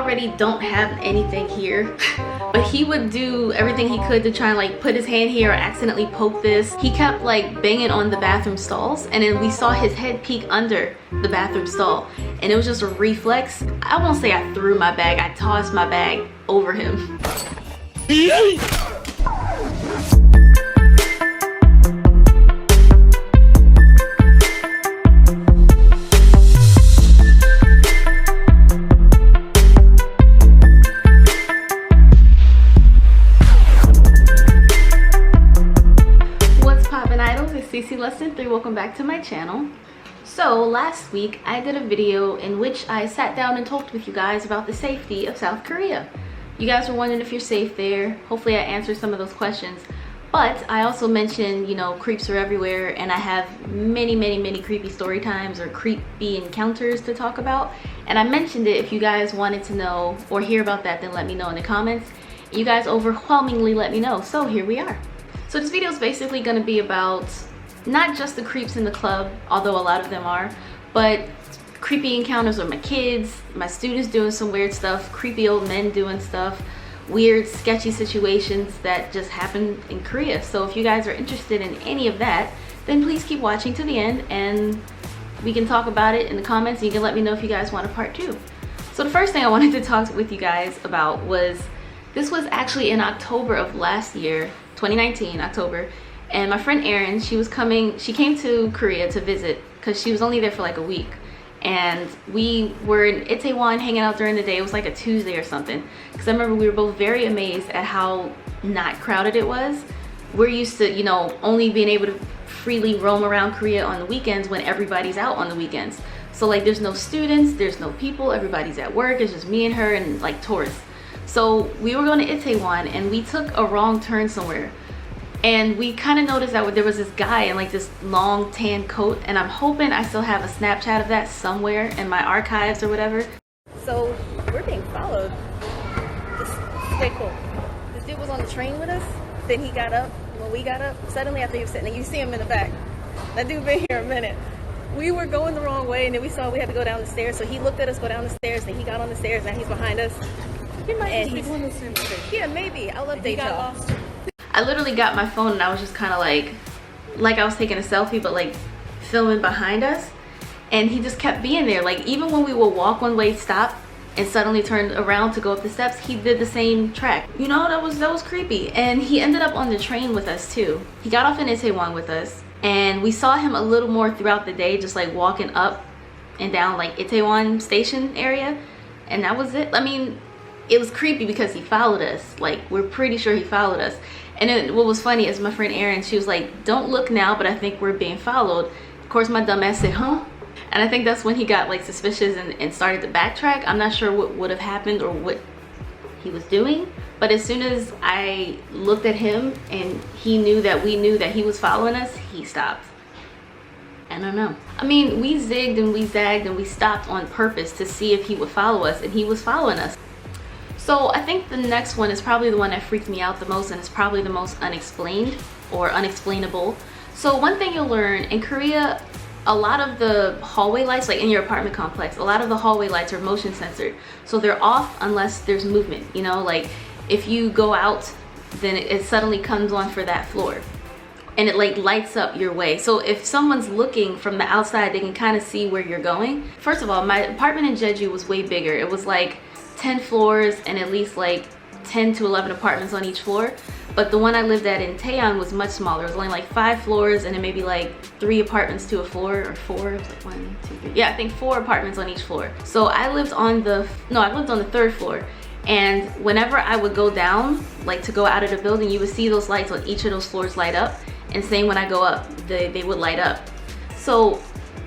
already don't have anything here, but he would do everything he could to try and like put his hand here or accidentally poke this. He kept like banging on the bathroom stalls, and then we saw his head peek under the bathroom stall, and it was just a reflex. I won't say I threw my bag, I tossed my bag over him. Lesson 3, welcome back to my channel. So last week I did a video in which I sat down and talked with you guys about the safety of South Korea. You guys were wondering if you're safe there. Hopefully I answered some of those questions, but I also mentioned, you know, creeps are everywhere, and I have many creepy story times or creepy encounters to talk about, and I mentioned it. If you guys wanted to know or hear about that, then let me know in the comments. You guys overwhelmingly let me know, so here we are. So this video is basically going to be about not just the creeps in the club, although a lot of them are, but creepy encounters with my kids, my students doing some weird stuff, creepy old men doing stuff, weird sketchy situations that just happen in Korea. So if you guys are interested in any of that, then please keep watching to the end and we can talk about it in the comments, and you can let me know if you guys want a part 2. So the first thing I wanted to talk with you guys about was, this was actually in October of last year, 2019, October. And my friend Erin, she came to Korea to visit because she was only there for like a week. And we were in Itaewon hanging out during the day. It was like a Tuesday or something. Because I remember we were both very amazed at how not crowded it was. We're used to, you know, only being able to freely roam around Korea on the weekends when everybody's out on the weekends. So like there's no students, there's no people, everybody's at work. It's just me and her and like tourists. So we were going to Itaewon and we took a wrong turn somewhere. And we kind of noticed that there was this guy in like this long tan coat, and I'm hoping I still have a Snapchat of that somewhere in my archives or whatever. So we're being followed. This is way cool. This dude was on the train with us, then he got up. When we got up, suddenly after he was sitting, and you see him in the back. That dude been here a minute. We were going the wrong way, and then we saw we had to go down the stairs, so he looked at us go down the stairs, then he got on the stairs, and he's behind us. He might be going the same thing. Yeah, maybe. I'll update y'all. I literally got my phone and I was just kind of like I was taking a selfie, but like filming behind us, and he just kept being there. Like even when we would walk one way, stop, and suddenly turned around to go up the steps, he did the same track. You know, that was creepy. And he ended up on the train with us too. He got off in Itaewon with us, and we saw him a little more throughout the day, just like walking up and down like Itaewon station area, and that was it. I mean, it was creepy because he followed us. Like we're pretty sure he followed us. And then what was funny is my friend Erin, she was like, don't look now, but I think we're being followed. Of course, my dumb ass said, huh? And I think that's when he got like suspicious and started to backtrack. I'm not sure what would have happened or what he was doing. But as soon as I looked at him and he knew that we knew that he was following us, he stopped. I don't know. I mean, we zigged and we zagged and we stopped on purpose to see if he would follow us, and he was following us. So I think the next one is probably the one that freaked me out the most, and it's probably the most unexplained or unexplainable. So one thing you'll learn in Korea, a lot of the hallway lights, like in your apartment complex, a lot of the hallway lights are motion censored. So they're off unless there's movement, you know, like if you go out, then it suddenly comes on for that floor. And it like lights up your way. So if someone's looking from the outside, they can kind of see where you're going. First of all, my apartment in Jeju was way bigger. It was like 10 floors and at least like 10 to 11 apartments on each floor. But the one I lived at in Taeyeon was much smaller. It was only like 5 floors and then maybe like 3 apartments to a floor, or 4. It was like 1, 2, 3. Yeah, I think 4 apartments on each floor. So I lived on the 3rd floor. And whenever I would go down, like to go out of the building, you would see those lights on each of those floors light up. And same when I go up, they would light up. So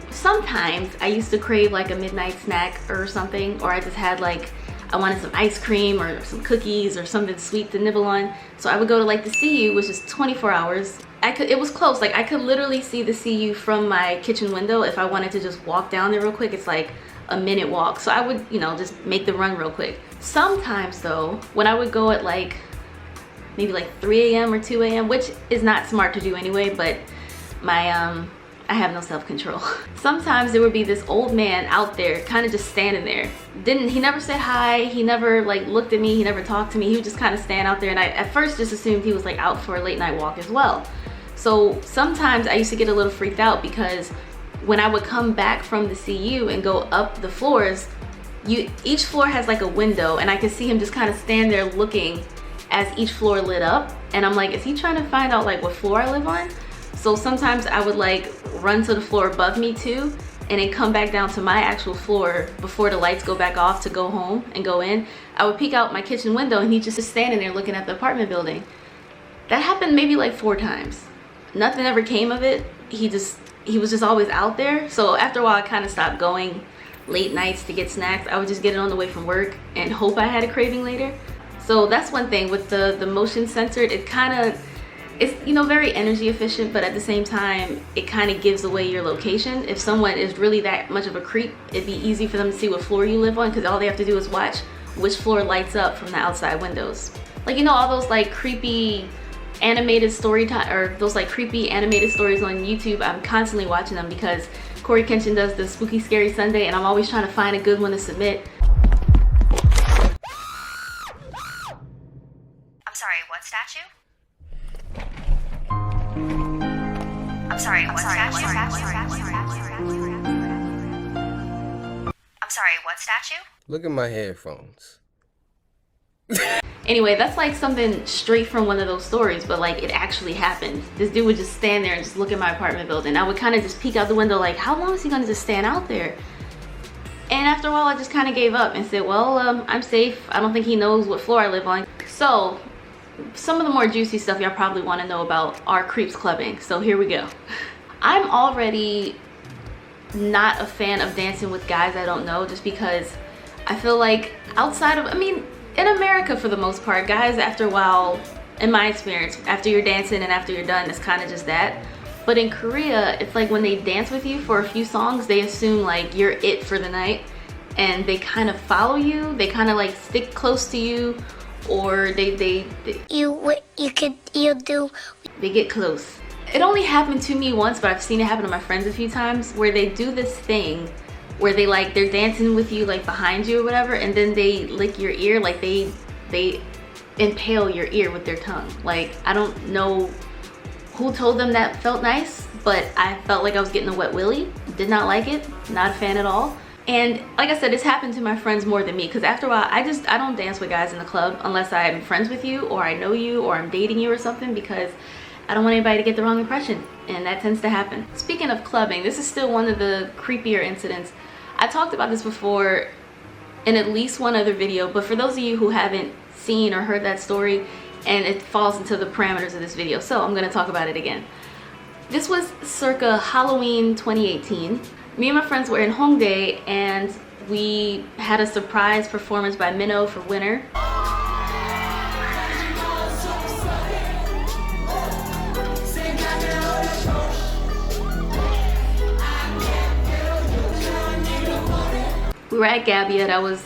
sometimes I used to crave like a midnight snack or something, or I just had like, I wanted some ice cream or some cookies or something sweet to nibble on. So I would go to like the CU, which is 24 hours. It was close, like I could literally see the CU from my kitchen window. If I wanted to just walk down there real quick, it's like a minute walk. So I would, you know, just make the run real quick. Sometimes though, when I would go at like, maybe like 3 a.m. or 2 a.m., which is not smart to do anyway, but my, I have no self-control. Sometimes there would be this old man out there kind of just standing there. He never said hi, he never like looked at me, he never talked to me. He would just kind of stand out there, and I at first just assumed he was like out for a late night walk as well. So sometimes I used to get a little freaked out because when I would come back from the CU and go up the floors, each floor has like a window, and I could see him just kind of stand there looking as each floor lit up, and I'm like, is he trying to find out like what floor I live on? So sometimes I would like run to the floor above me too, and then come back down to my actual floor before the lights go back off to go home and go in. I would peek out my kitchen window, and he's just standing there looking at the apartment building. That happened maybe like 4 times. Nothing ever came of it. He was just always out there. So after a while, I kind of stopped going late nights to get snacks. I would just get it on the way from work and hope I had a craving later. So that's one thing with the motion censored. It's, you know, very energy efficient, but at the same time, it kind of gives away your location. If someone is really that much of a creep, it'd be easy for them to see what floor you live on, because all they have to do is watch which floor lights up from the outside windows. Like, you know, all those like creepy animated story time, or those like creepy animated stories on YouTube. I'm constantly watching them because Corey Kenshin does the Spooky Scary Sunday, and I'm always trying to find a good one to submit. I'm sorry, what statue? I'm sorry, what statue? I'm sorry, what statue? Look at my headphones. Anyway, that's like something straight from one of those stories, but like it actually happened. This dude would just stand there and just look at my apartment building. I would kind of just peek out the window like, how long is he gonna just stand out there? And after a while, I just kind of gave up and said, well, I'm safe. I don't think he knows what floor I live on. So some of the more juicy stuff y'all probably want to know about are creeps clubbing. So here we go. I'm already not a fan of dancing with guys I don't know, just because I feel like outside of, I mean, in America for the most part, guys after a while, in my experience, after you're dancing and after you're done, it's kind of just that. But in Korea, it's like when they dance with you for a few songs, they assume like you're it for the night, and they kind of follow you. They kind of like stick close to you, or they get close. It only happened to me once, but I've seen it happen to my friends a few times, where they do this thing where they're dancing with you like behind you or whatever, and then they lick your ear, like they impale your ear with their tongue. Like, I don't know who told them that felt nice, but I felt like I was getting a wet willy. Did not like it, not a fan at all. And like I said, it's happened to my friends more than me, because after a while, I don't dance with guys in the club unless I'm friends with you, or I know you, or I'm dating you or something, because I don't want anybody to get the wrong impression, and that tends to happen. Speaking of clubbing, this is still one of the creepier incidents. I talked about this before in at least one other video, but for those of you who haven't seen or heard that story, and it falls into the parameters of this video, so I'm going to talk about it again. This was circa Halloween 2018. Me and my friends were in Hongdae, and we had a surprise performance by Minho for Winter. We were at Gabia, that was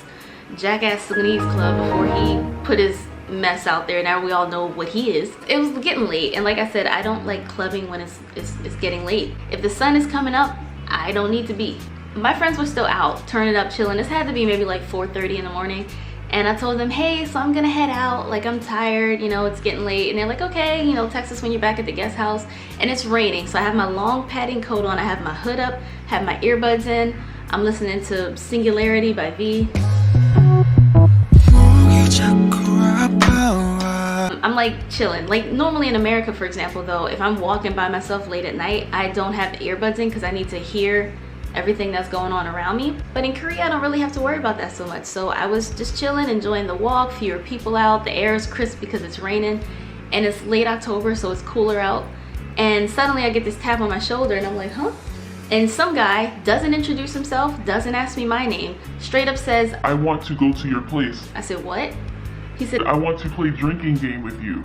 Jackass Sudanese Club, before he put his mess out there. Now we all know what he is. It was getting late, and like I said, I don't like clubbing when it's getting late. If the sun is coming up, I don't need to be. My friends were still out, turning up, chilling. This had to be maybe like 4:30 in the morning. And I told them, hey, so I'm gonna head out. Like, I'm tired, you know, it's getting late. And they're like, okay, you know, text us when you're back at the guest house. And it's raining, so I have my long padding coat on. I have my hood up, have my earbuds in. I'm listening to Singularity by V. I'm like chilling. Like, normally in America, for example, though, if I'm walking by myself late at night, I don't have the earbuds in because I need to hear everything that's going on around me. But in Korea, I don't really have to worry about that so much. So I was just chilling, enjoying the walk, fewer people out, the air is crisp because it's raining, and it's late October, so it's cooler out. And suddenly I get this tap on my shoulder, and I'm like, huh? And some guy doesn't introduce himself, doesn't ask me my name, straight up says, I want to go to your place. I said, what? He said, I want to play drinking game with you.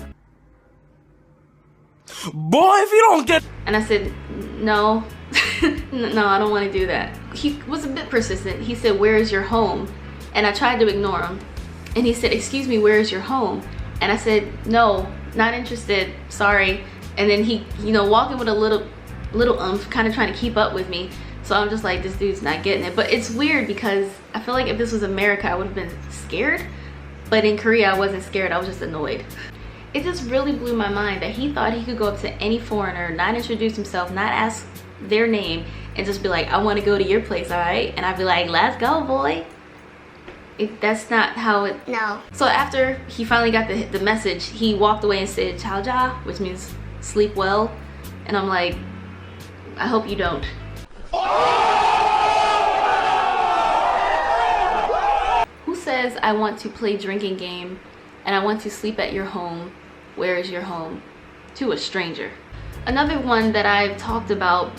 Boy, if you don't get... And I said, no, no, I don't want to do that. He was a bit persistent. He said, where is your home? And I tried to ignore him. And he said, excuse me, where is your home? And I said, no, not interested, sorry. And then he, you know, walking with a little little kind of trying to keep up with me. So I'm just like, this dude's not getting it. But it's weird because I feel like if this was America, I would have been scared. But in Korea, I wasn't scared, I was just annoyed. It just really blew my mind that he thought he could go up to any foreigner, not introduce himself, not ask their name, and just be like, I want to go to your place, all right? And I'd be like, let's go, boy. That's not how it... No. So after he finally got the message, he walked away and said, "Chao ja," which means sleep well. And I'm like, I hope you don't. Who says I want to play drinking game and I want to sleep at your home? Where is your home? To a stranger. Another one that I've talked about,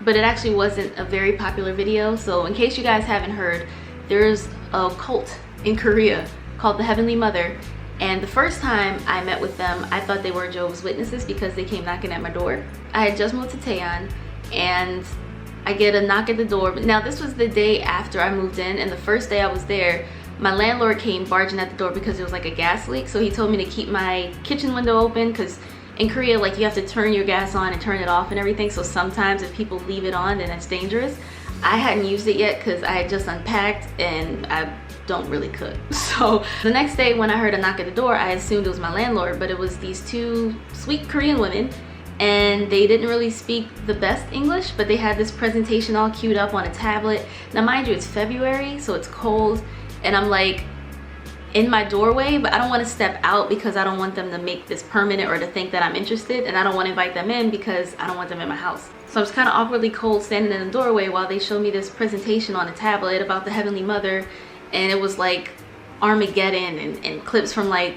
but it actually wasn't a very popular video. So in case you guys haven't heard, there's a cult in Korea called the Heavenly Mother. And the first time I met with them, I thought they were Jehovah's Witnesses because they came knocking at my door. I had just moved to Taeyeon and I get a knock at the door. Now this was the day after I moved in, and the first day I was there, my landlord came barging at the door because there was like a gas leak. So he told me to keep my kitchen window open because in Korea, like, you have to turn your gas on and turn it off and everything. So sometimes if people leave it on, then it's dangerous. I hadn't used it yet because I had just unpacked and I don't really cook. So the next day when I heard a knock at the door, I assumed it was my landlord, but it was these two sweet Korean women, and they didn't really speak the best English, but they had this presentation all queued up on a tablet. Now mind you, it's February, so it's cold, and I'm like in my doorway, but I don't want to step out because I don't want them to make this permanent or to think that I'm interested, and I don't want to invite them in because I don't want them in my house. So I was kind of awkwardly cold standing in the doorway while they showed me this presentation on a tablet about the Heavenly Mother, and it was like Armageddon and clips from like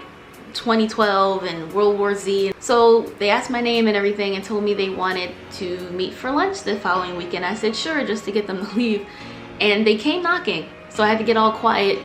2012 and World War Z. So they asked my name and everything and told me they wanted to meet for lunch the following weekend. I said sure, just to get them to leave, and they came knocking, so I had to get all quiet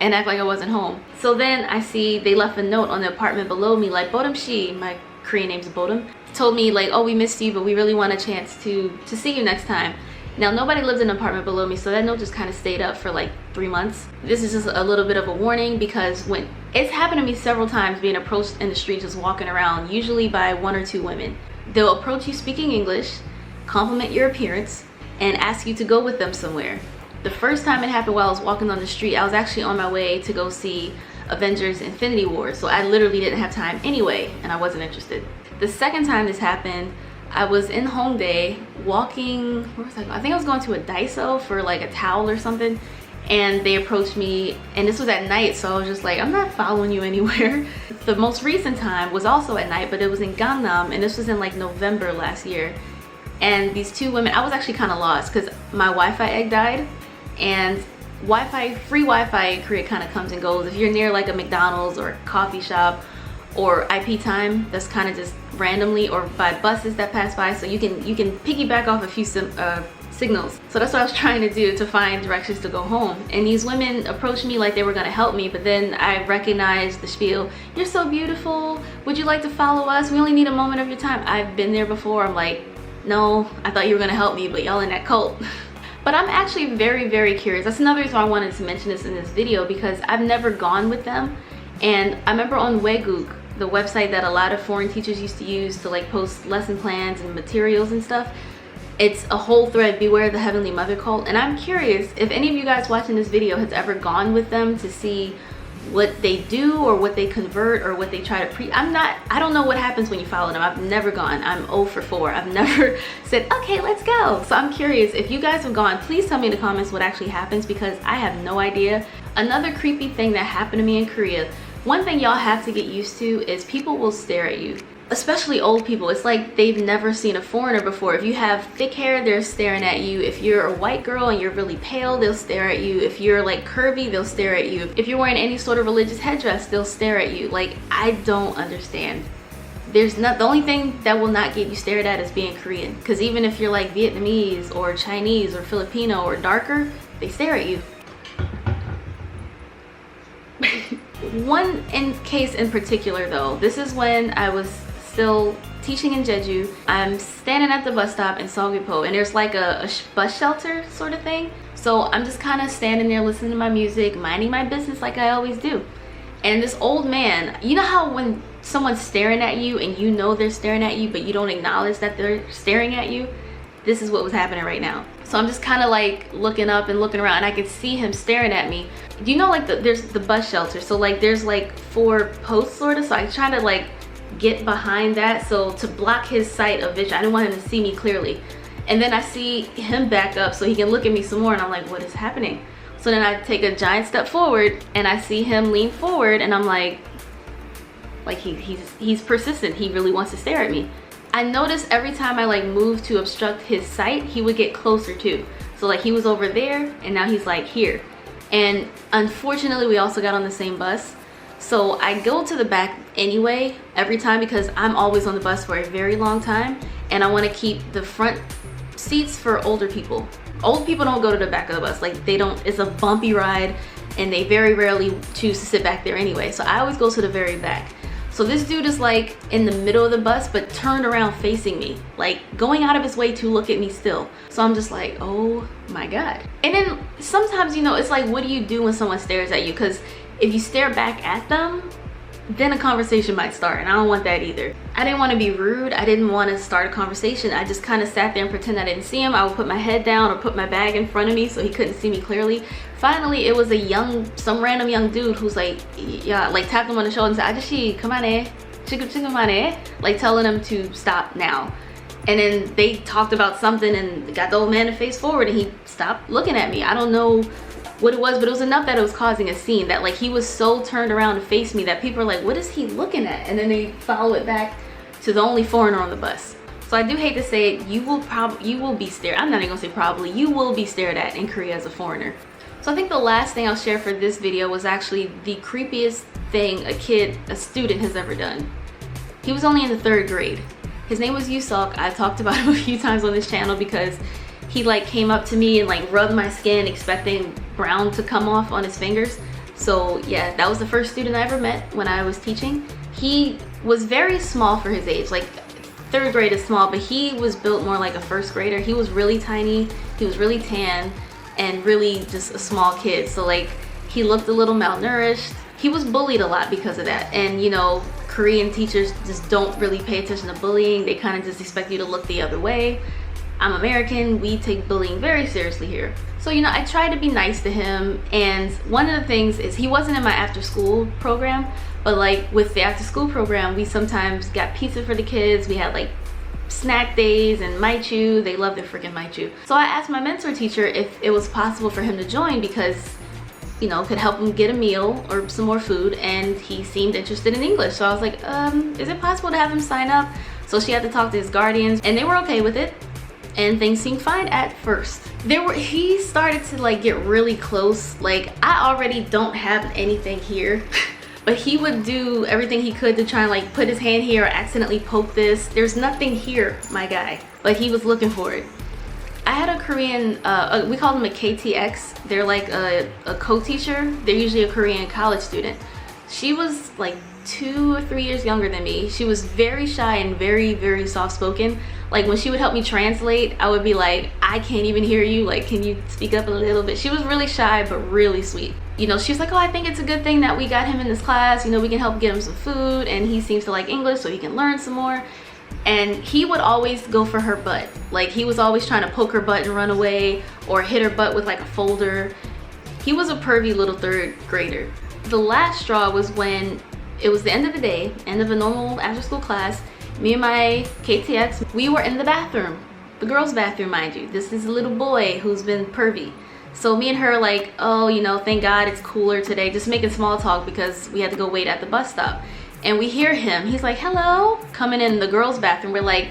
and act like I wasn't home. So then I see they left a note on the apartment below me, like, Bodum Shi, my Korean name's Bodum, told me like, oh, we missed you, but we really want a chance to see you next time. Now nobody lives in an apartment below me, so that note just kind of stayed up for like 3 months. This is just a little bit of a warning because when it's happened to me several times, being approached in the street just walking around, usually by 1 or 2 women. They'll approach you speaking English, compliment your appearance, and ask you to go with them somewhere. The first time it happened while I was walking on the street, I was actually on my way to go see Avengers Infinity War, so I literally didn't have time anyway, and I wasn't interested. The second time this happened, I was in Hongdae walking, where was I going? I think I was going to a Daiso for like a towel or something, and they approached me, and this was at night, so I was just like, I'm not following you anywhere. The most recent time was also at night, but it was in Gangnam, and this was in like November last year. And these 2 women, I was actually kind of lost because my Wi-Fi egg died, and free Wi-Fi in Korea kind of comes and goes. If you're near like a McDonald's or a coffee shop, or IP time, that's kind of just randomly, or by buses that pass by, so you can piggyback off a few signals. So that's what I was trying to do to find directions to go home. And these women approached me like they were gonna help me, but then I recognized the spiel, you're so beautiful, would you like to follow us? We only need a moment of your time. I've been there before. I'm like, no, I thought you were gonna help me, but y'all in that cult. But I'm actually very, very curious. That's another reason why I wanted to mention this in this video, because I've never gone with them. And I remember on Weguk, the website that a lot of foreign teachers used to use to like post lesson plans and materials and stuff, it's a whole thread, beware the Heavenly Mother cult. And I'm curious if any of you guys watching this video has ever gone with them to see what they do or what they convert or what they try to I don't know what happens when you follow them. I've never gone. I'm 0 for 4. I've never said, okay, let's go. So I'm curious if you guys have gone, please tell me in the comments what actually happens, because I have no idea. Another creepy thing that happened to me in Korea, one thing y'all have to get used to is people will stare at you, especially old people. It's like they've never seen a foreigner before. If you have thick hair, they're staring at you. If you're a white girl and you're really pale, they'll stare at you. If you're like curvy, they'll stare at you. If you're wearing any sort of religious headdress, they'll stare at you. Like, I don't understand. The only thing that will not get you stared at is being Korean, because even if you're like Vietnamese or Chinese or Filipino or darker, they stare at you. One case in particular though, this is when I was still teaching in Jeju. I'm standing at the bus stop in Seogwipo, and there's like a bus shelter sort of thing. So I'm just kind of standing there listening to my music, minding my business like I always do. And this old man, you know how when someone's staring at you and you know they're staring at you, but you don't acknowledge that they're staring at you. This is what was happening right now. So I'm just kind of like looking up and looking around, and I could see him staring at me. Do you know, like there's the bus shelter, so like there's like 4 posts sort of, so I trying to like get behind that so to block his sight of vision. I didn't want him to see me clearly. And then I see him back up so he can look at me some more, and I'm like, what is happening? So then I take a giant step forward and I see him lean forward, and I'm like he's persistent. He really wants to stare at me. I noticed every time I like moved to obstruct his sight, he would get closer too. So like he was over there and now he's like here. And unfortunately we also got on the same bus. So I go to the back anyway every time because I'm always on the bus for a very long time, and I want to keep the front seats for older people. Old people don't go to the back of the bus. Like they don't, it's a bumpy ride and they very rarely choose to sit back there anyway. So I always go to the very back. So this dude is like in the middle of the bus, but turned around facing me, like going out of his way to look at me still. So I'm just like, oh my God. And then sometimes, you know, it's like, what do you do when someone stares at you? Because if you stare back at them, then a conversation might start, and I don't want that either. I didn't want to be rude. I didn't want to start a conversation. I just kind of sat there and pretend I didn't see him. I would put my head down or put my bag in front of me so he couldn't see me clearly. Finally, it was some random young dude who's like, yeah, like tapped him on the shoulder and said, "Ajashi, come on eh, come on eh," like telling him to stop now. And then they talked about something and got the old man to face forward, and he stopped looking at me. I don't know what it was, but it was enough that it was causing a scene, that like he was so turned around to face me that people are like, what is he looking at? And then they follow it back to the only foreigner on the bus. So I do hate to say it, you will be stared, I'm not even gonna say probably, you will be stared at in Korea as a foreigner. So I think the last thing I'll share for this video was actually the creepiest thing a student has ever done. He was only in the 3rd grade. His name was Yusok. I've talked about him a few times on this channel because he like came up to me and like rubbed my skin expecting brown to come off on his fingers. So yeah, that was the first student I ever met when I was teaching. He was very small for his age. Like 3rd grade is small, but he was built more like a 1st grader. He was really tiny, he was really tan, and really just a small kid. So like he looked a little malnourished. He was bullied a lot because of that. And you know, Korean teachers just don't really pay attention to bullying. They kind of just expect you to look the other way. I'm American, we take bullying very seriously here. So, you know, I tried to be nice to him, and one of the things is he wasn't in my after school program, but like with the after school program, we sometimes got pizza for the kids. We had like snack days and maichu. They love their freaking maichu. So I asked my mentor teacher if it was possible for him to join because, you know, could help him get a meal or some more food, and he seemed interested in English. So I was like, is it possible to have him sign up? So she had to talk to his guardians, and they were okay with it. And things seemed fine at first. He started to like get really close. Like I already don't have anything here, but he would do everything he could to try and like put his hand here or accidentally poke this. There's nothing here, my guy, but he was looking for it. I had a Korean, we call them a KTX. They're like a co-teacher. They're usually a Korean college student. She was like 2 or 3 years younger than me. She was very shy and very, very soft-spoken. Like when she would help me translate, I would be like, I can't even hear you. Like, can you speak up a little bit? She was really shy, but really sweet. You know, she was like, oh, I think it's a good thing that we got him in this class. You know, we can help get him some food, and he seems to like English, so he can learn some more. And he would always go for her butt. Like he was always trying to poke her butt and run away, or hit her butt with like a folder. He was a pervy little 3rd grader. The last straw was when it was the end of the day, end of a normal after school class. Me and my KTX, we were in the bathroom, the girls' bathroom, mind you. This is a little boy who's been pervy. So me and her like, oh, you know, thank God it's cooler today, just making small talk because we had to go wait at the bus stop. And we hear him, he's like, hello, coming in the girls' bathroom. We're like,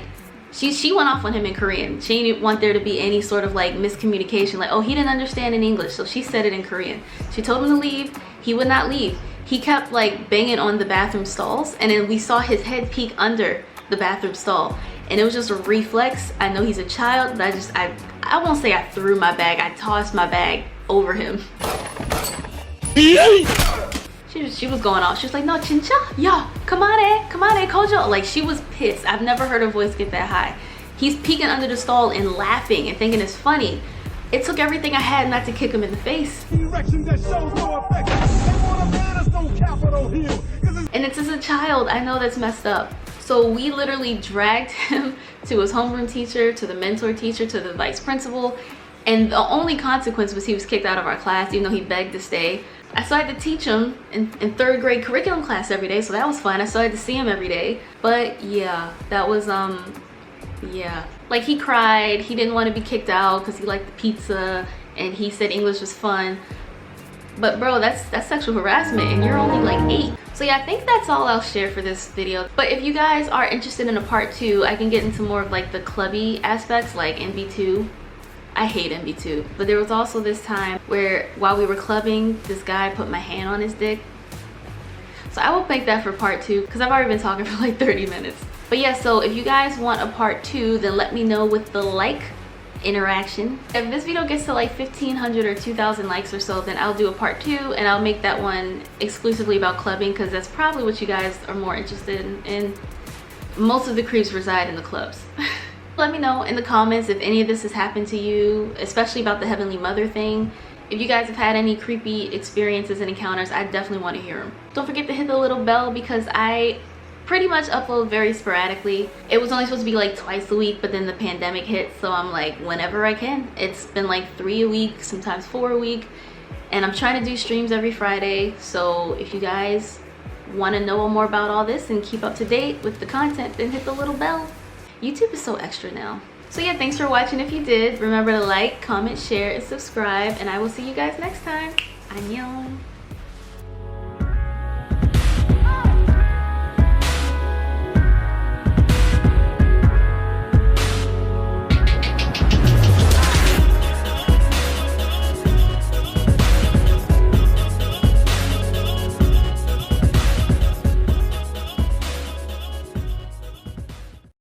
she went off on him in Korean. She didn't want there to be any sort of like miscommunication, like, oh, he didn't understand in English, so she said it in Korean. She told him to leave, he would not leave. He kept like banging on the bathroom stalls, and then we saw his head peek under the bathroom stall, and it was just a reflex. I know he's a child, but I won't say I threw my bag, I tossed my bag over him. She was going off. She was like, no, chincha, yeah, come on, Kojo. Like she was pissed. I've never heard her voice get that high. He's peeking under the stall and laughing and thinking it's funny. It took everything I had not to kick him in the face. And And it's as a child, I know that's messed up. So we literally dragged him to his homeroom teacher, to the mentor teacher, to the vice principal. And the only consequence was he was kicked out of our class, even though he begged to stay. I still had to teach him in 3rd grade curriculum class every day, so that was fun. I still had to see him every day. But yeah, that was, yeah. Like, he cried, he didn't want to be kicked out because he liked the pizza, and he said English was fun. But bro, that's sexual harassment, and you're only like 8. So yeah, I think that's all I'll share for this video. But if you guys are interested in a part 2, I can get into more of like the clubby aspects, like MB2. I hate MB2. But there was also this time where while we were clubbing, this guy put my hand on his dick. So I will make that for part 2 because I've already been talking for like 30 minutes. But yeah, so if you guys want a part 2, then let me know with the like interaction. If this video gets to like 1,500 or 2,000 likes or so, then I'll do a part 2, and I'll make that one exclusively about clubbing because that's probably what you guys are more interested in. Most of the creeps reside in the clubs. Let me know in the comments if any of this has happened to you, especially about the Heavenly Mother thing. If you guys have had any creepy experiences and encounters, I definitely want to hear them. Don't forget to hit the little bell because I pretty much upload very sporadically. It was only supposed to be like twice a week, but then the pandemic hit, so I'm like whenever I can. It's been like 3 a week, sometimes 4 a week, and I'm trying to do streams every Friday. So if you guys want to know more about all this and keep up to date with the content, then hit the little bell. YouTube is so extra now. So yeah, thanks for watching. If you did, remember to like, comment, share, and subscribe, and I will see you guys next time. Annyeong.